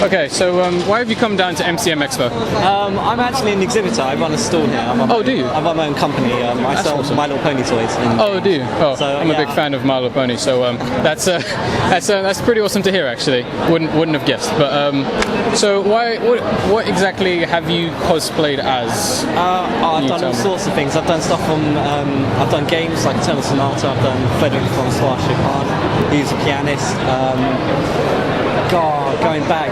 Okay, so why have you come down to MCM Expo? I'm actually an exhibitor. I run a stall here. Do you? I run my own company. I sell awesome. My Little Pony toys. Do you? Oh, so, I'm a big fan of My Little Pony, so that's pretty awesome to hear. Actually, wouldn't have guessed. But so what exactly have you cosplayed as? I've done all sorts of things. I've done stuff from I've done games like Eternal Sonata. I've done Frederick from Starship Hard. He's a pianist. Going back,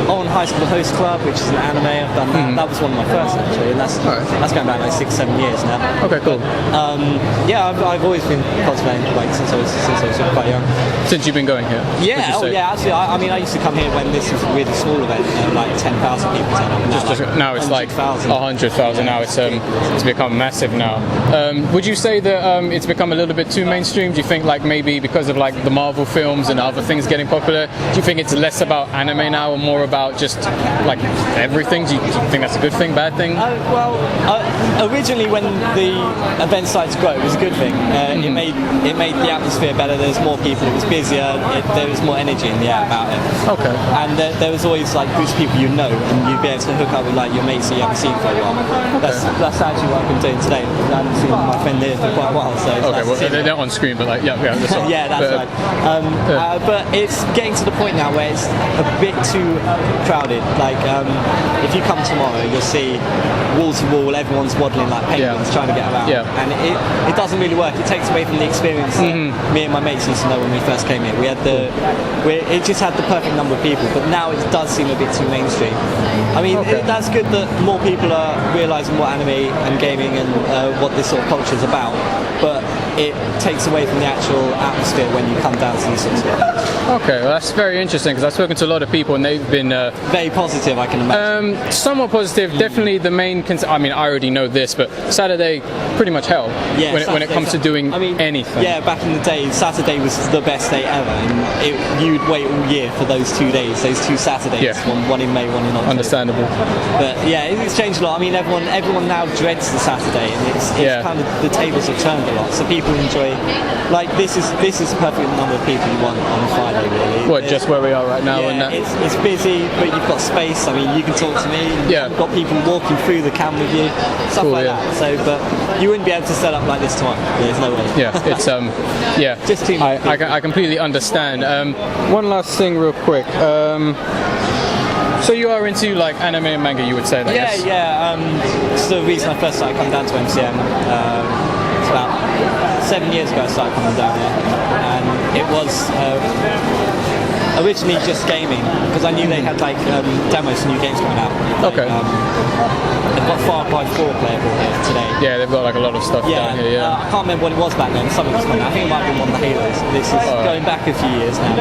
on High School Host Club, which is an anime, I've done that. That was one of my first actually, and that's going back like 6-7 years now. Okay, cool. But, yeah, I've always been cosplaying like since I was quite young. Since you've been going here? Yeah, actually, I used to come here when this was a really small event, like 10,000 people turn up. Now it's like 100,000. Now it's become massive now. Would you say that it's become a little bit too mainstream? Do you think like maybe because of like the Marvel films and other things getting popular, do you think it's less about anime now or more about just like everything? Do you think that's a good thing, bad thing? Originally when the event started to grow, it was a good thing. It made the atmosphere better. There was more people. It was busier. There was more energy in the air about it. Okay. And there was always like groups of people you know, and you'd be able to hook up with like your mates that you haven't seen for a while. Okay. That's actually what I've been doing today. I haven't seen my friend here for quite a while. So they're not on screen, but like that's right. Yeah, that's right. But it's getting to the point now where it's a bit too crowded. Like if you come tomorrow, you'll see wall to wall, everyone's waddling like penguins trying to get around, and it doesn't really work. It takes away from the experience that me and my mates used to know when we first came here. It just had the perfect number of people, but now it does seem a bit too mainstream. I mean, that's good that more people are realising what anime and gaming and what this sort of culture is about, but it takes away from the actual atmosphere when you come down to these sorts of events. Okay, well that's very interesting because I've spoken to a lot of people and they've been very positive, I can imagine. Somewhat positive. Definitely the main I mean, I already know this, but Saturday pretty much hell when it comes to doing anything. Yeah, back in the day, Saturday was the best day ever, and you'd wait all year for those 2 days, those 2 Saturdays, one in May, one in October. Understandable. But yeah, it's changed a lot. I mean, everyone now dreads the Saturday, and it's kind of the tables have turned a lot, so people enjoy. Like this is the perfect number of people you want on a Friday, really. What, just where we are right now? Yeah, it's busy, but you've got space. I mean, you can talk to me. You've got people walking through the camp with you, stuff like that. So, but you wouldn't be able to set up like this tomorrow. There's no way. Yeah, it's just too much. I completely understand. One last thing, real quick. So you are into like anime and manga, you would say? Yeah. It's the reason I first started coming down to MCM. It's about 7 years ago I started coming down here, and it was originally just gaming because I knew they had like demos for new games coming out. Okay. They've got Far Cry 4 playable here today. Yeah, they've got like a lot of stuff down here. Yeah. I can't remember what it was back then. Something was coming out. I think it might have been one of the Halos. This is going back a few years now.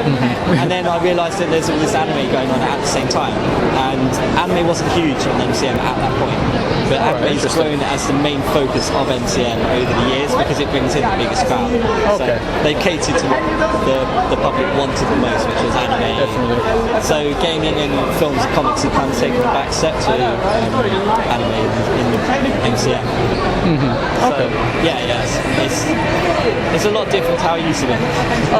And then I realised that there's all this anime going on at the same time, and anime wasn't huge on MCM at that point. But anime's grown as the main focus of MCM over the years because it brings in the biggest crowd. So they catered to the public wanted the most, which was anime. Definitely. So gaming and films and comics have kind of taken a back step to anime in MCM. So, it's a lot different to how it used to be.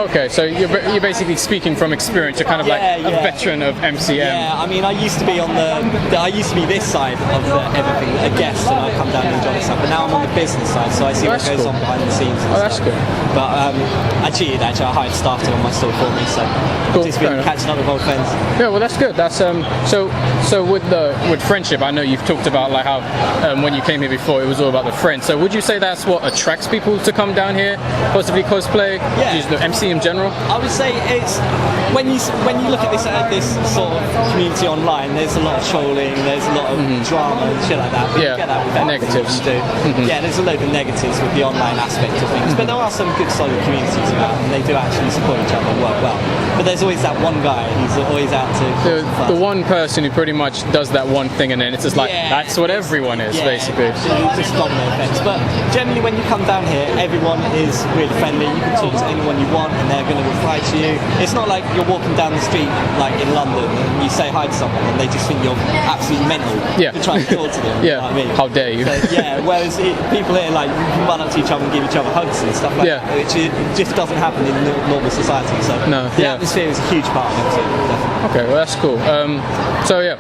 Okay, so you're basically speaking from experience. You're kind of like a veteran of MCM. Yeah, I mean, I used to be this side of everything, a guest, and I come down and enjoy stuff. But now I'm on the business side, so I see what goes on behind the scenes. That's good. But I cheated actually. I hired staff to run my store for me, so I've just been catching up with old friends. Yeah, well that's good. That's so with friendship. I know you've talked about like how when you came here before, it was all about the friends. So would you say that's what attracts people to come down here, possibly cosplay? Yeah. The MC in general. I would say it's when you look at this sort of community online. There's a lot of trolling. There's a lot of drama and shit like that. But you get that with negatives. Yeah, there's a load of negatives with the online aspect of things, but there are some good solid communities about, and they do actually support each other and work well. But there's always that one guy who's always out to the one person who pretty pretty much does that one thing, and then it's just like that's what everyone is basically. Just domino effects. But generally, when you come down here, everyone is really friendly. You can talk to anyone you want, and they're going to reply to you. It's not like you're walking down the street like in London and you say hi to someone and they just think you're absolutely mental to try and talk to them. Yeah. You know what I mean? How dare you? So, whereas people here like you can run up to each other and give each other hugs and stuff like that, which just doesn't happen in normal society. So the atmosphere is a huge part of it. Definitely. Okay, well that's cool. So yeah,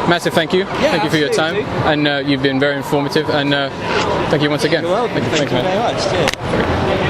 massive thank you. Thank you for your time, and you've been very informative. And thank you once again. You're welcome. Thank you very much. Cheers.